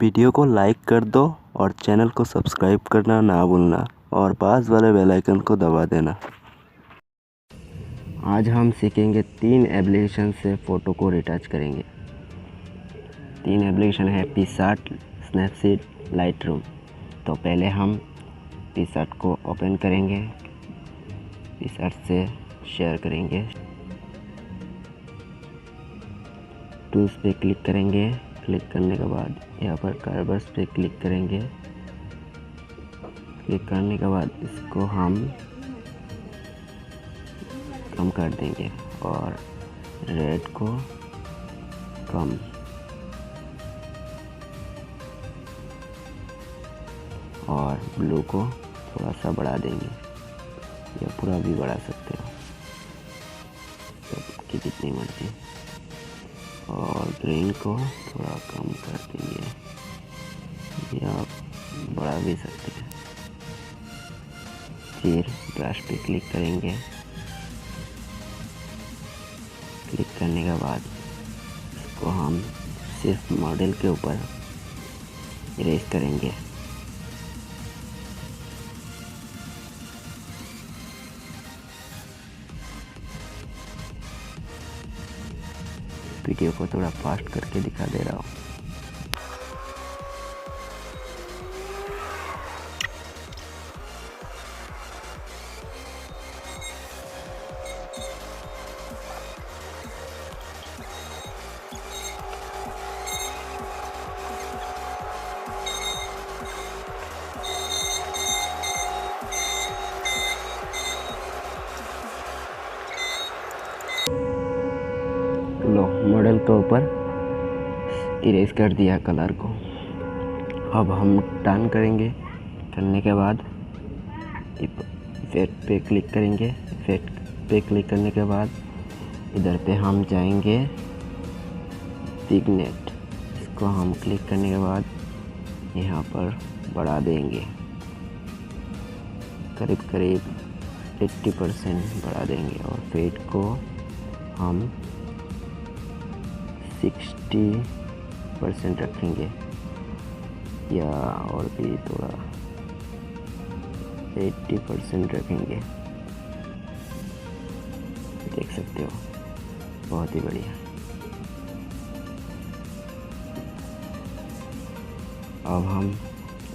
Video को like कर दो और चैनल को सब्सक्राइब करना ना भूलना और पास वाले बेल आइकन को दबा देना। आज हम सीखेंगे 3 एप्लीकेशन से फ़ोटो को रिटच करेंगे। 3 एप्लीकेशन है पिक्सार्ट, स्नैपसीड, लाइटरूम। तो पहले हम पिक्सार्ट को ओपन करेंगे, पिक्सार्ट से शेयर करेंगे, टूल्स पे क्लिक करेंगे। क्लिक करने के बाद यहाँ पर कर्सर पे क्लिक करेंगे। क्लिक करने के बाद इसको हम कम कर देंगे और रेड को कम और ब्लू को थोड़ा सा बढ़ा देंगे, या पूरा भी बढ़ा सकते हो, सबकी जितनी मर्जी। और ग्रीन को थोड़ा कम कर देंगे, या बढ़ा भी सकते हैं। फिर ब्रश पे क्लिक करेंगे। क्लिक करने के बाद इसको हम सिर्फ मॉडल के ऊपर इरेज करेंगे। वीडियो को थोड़ा फास्ट करके दिखा दे रहा हूँ। लो, मॉडल के ऊपर इरेज कर दिया कलर को। अब हम डन करेंगे। करने के बाद इफेक्ट पे क्लिक करेंगे। इफेक्ट पे क्लिक करने के बाद इधर पे हम जाएंगे विग्नेट। इसको हम क्लिक करने के बाद यहाँ पर बढ़ा देंगे, करीब करीब 80% बढ़ा देंगे। और फेड को हम 60% रखेंगे, या और भी थोड़ा 80% रखेंगे। देख सकते हो, बहुत ही बढ़िया। अब हम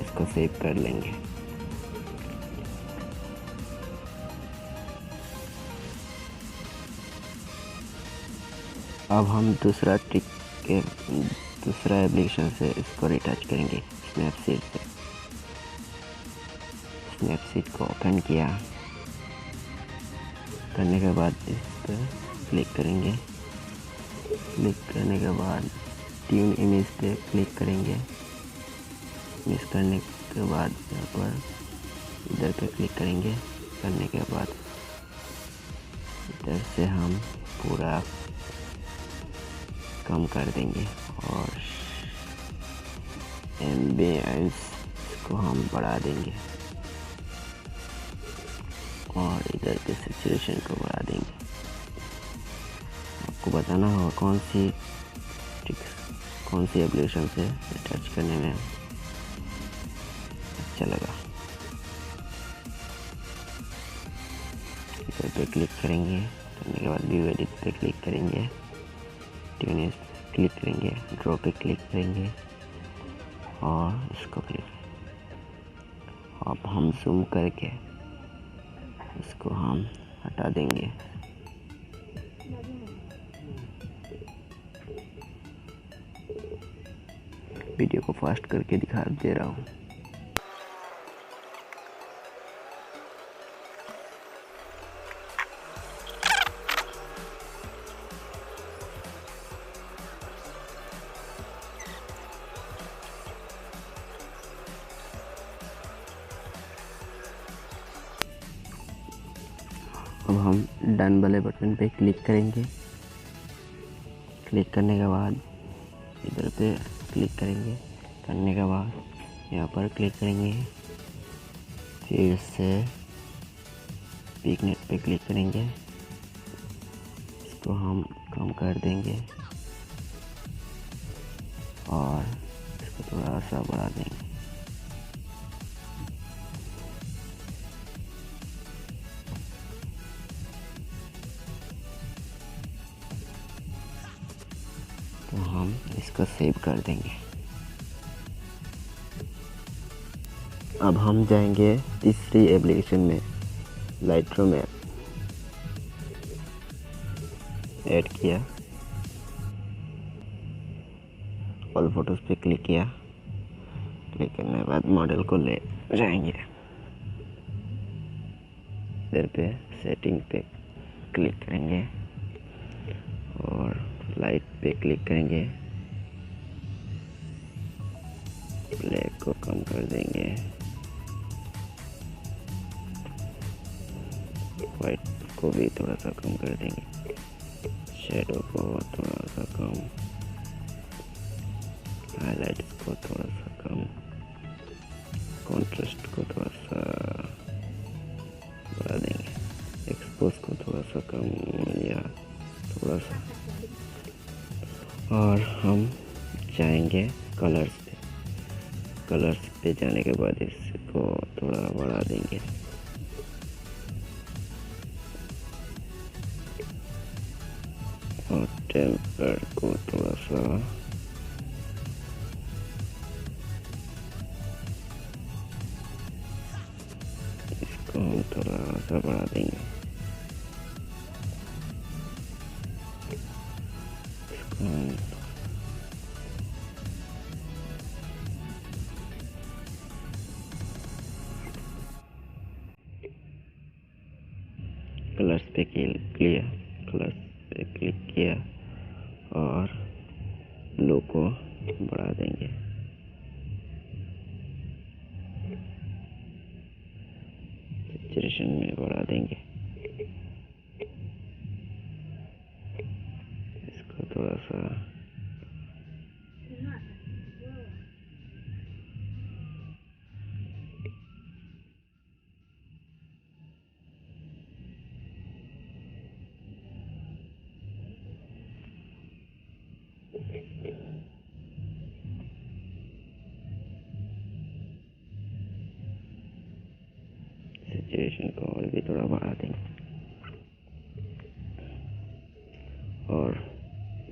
इसको सेव कर लेंगे। अब हम दूसरा एप्लीकेशन से इसको रिटच करेंगे, स्नैपसीड से। स्नैपसीड को ओपन किया। करने के बाद इस पर क्लिक करेंगे। क्लिक करने के बाद ट्यून इमेज पे क्लिक करेंगे। मिस करने के बाद यहाँ पर इधर पे क्लिक करेंगे। करने के बाद इधर से हम पूरा कम कर देंगे और एम्बियंस को हम बढ़ा देंगे और इधर के सैचुरेशन को बढ़ा देंगे। आपको बताना होगा कौन सी एप्लीकेशन से टच करने में अच्छा लगा। इधर पे क्लिक करेंगे। करने के बाद व्यू एडिट पे क्लिक करेंगे, ट्यून क्लिक करेंगे, ड्रॉ पे क्लिक करेंगे और इसको क्लिक। अब हम जूम करके इसको हम हटा देंगे। वीडियो को फास्ट करके दिखा दे रहा हूँ। अब हम डन वाले बटन पे क्लिक करेंगे। क्लिक करने के बाद इधर पे क्लिक करेंगे। करने के बाद यहाँ पर क्लिक करेंगे, फिर से विग्नेट पे क्लिक करेंगे। इसको हम कम कर देंगे और इसको थोड़ा सा बढ़ा देंगे। तो हम इसको सेव कर देंगे। अब हम जाएंगे तीसरी एप्लीकेशन में, लाइटरूम में ऐड किया, ऑल फोटोज़ पे क्लिक किया। क्लिक करने के बाद मॉडल को ले जाएंगे, इधर पे सेटिंग पे क्लिक करेंगे और लाइट पे क्लिक करेंगे, ब्लैक को कम कर देंगे, वाइट को भी थोड़ा सा कम कर देंगे, शेडो को थोड़ा सा कम, हाईलाइट्स को थोड़ा सा कम, कॉन्ट्रास्ट को थोड़ा सा बढ़ा देंगे, एक्सपोज को थोड़ा सा कम या थोड़ा सा। और हम जाएंगे कलर्स पे। कलर्स पे जाने के बाद इसको थोड़ा बढ़ा देंगे, और टेम्पर को थोड़ा सा इसको हम थोड़ा सा बढ़ा देंगे, इसको हम कलर्स पे क्लिक किया और ब्लू को बढ़ा देंगे, सैचुरेशन में बढ़ा देंगे, इसको थोड़ा सा सैचुरेशन को और भी थोड़ा बढ़ा देंगे और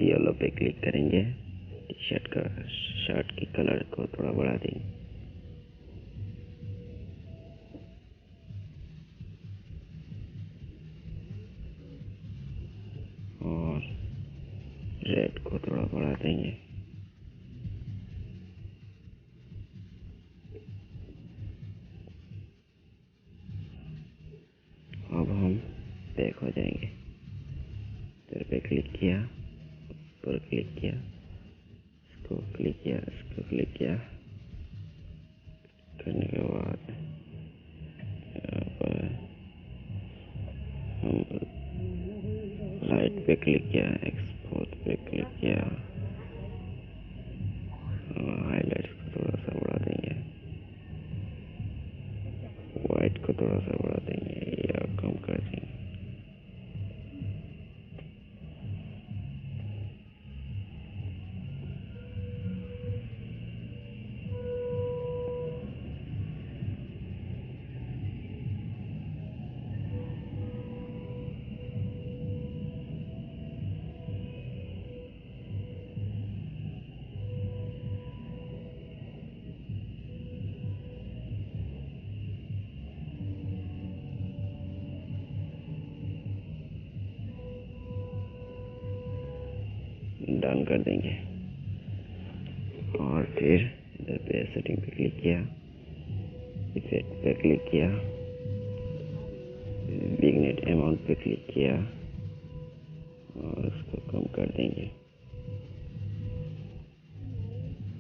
येलो पे क्लिक करेंगे, शर्ट की कलर को थोड़ा बढ़ा देंगे और रेड को थोड़ा बढ़ा देंगे। अब हम बैक हो जाएंगे, इधर पे क्लिक किया, ऊपर क्लिक किया, इसको क्लिक किया, इसको क्लिक किया, करने के बाद यहाँ पर हम लाइट पे क्लिक किया, एक्सपोज पे क्लिक किया, हाईलाइट्स को थोड़ा सा बढ़ा देंगे, वाइट को थोड़ा सा बढ़ा देंगे या कम कर देंगे। डन कर देंगे और फिर इधर पे सेटिंग पे क्लिक किया, इफेक्ट पे क्लिक किया, विग्नेट अमाउंट पे क्लिक किया और उसको कम कर देंगे।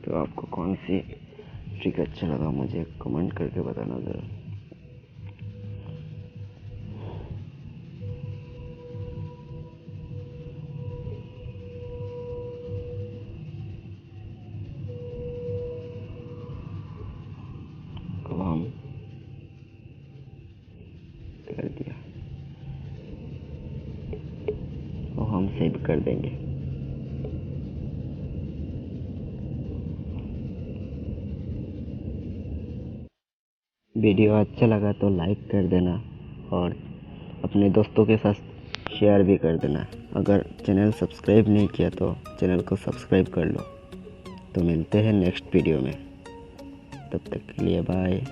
तो आपको कौन सी ट्रिक अच्छा लगा मुझे कमेंट करके बताना ज़रा। अब हम कर दिया तो हम सेव कर देंगे। वीडियो अच्छा लगा तो लाइक कर देना और अपने दोस्तों के साथ शेयर भी कर देना। अगर चैनल सब्सक्राइब नहीं किया तो चैनल को सब्सक्राइब कर लो। तो मिलते हैं नेक्स्ट वीडियो में, तब तक के लिए बाय।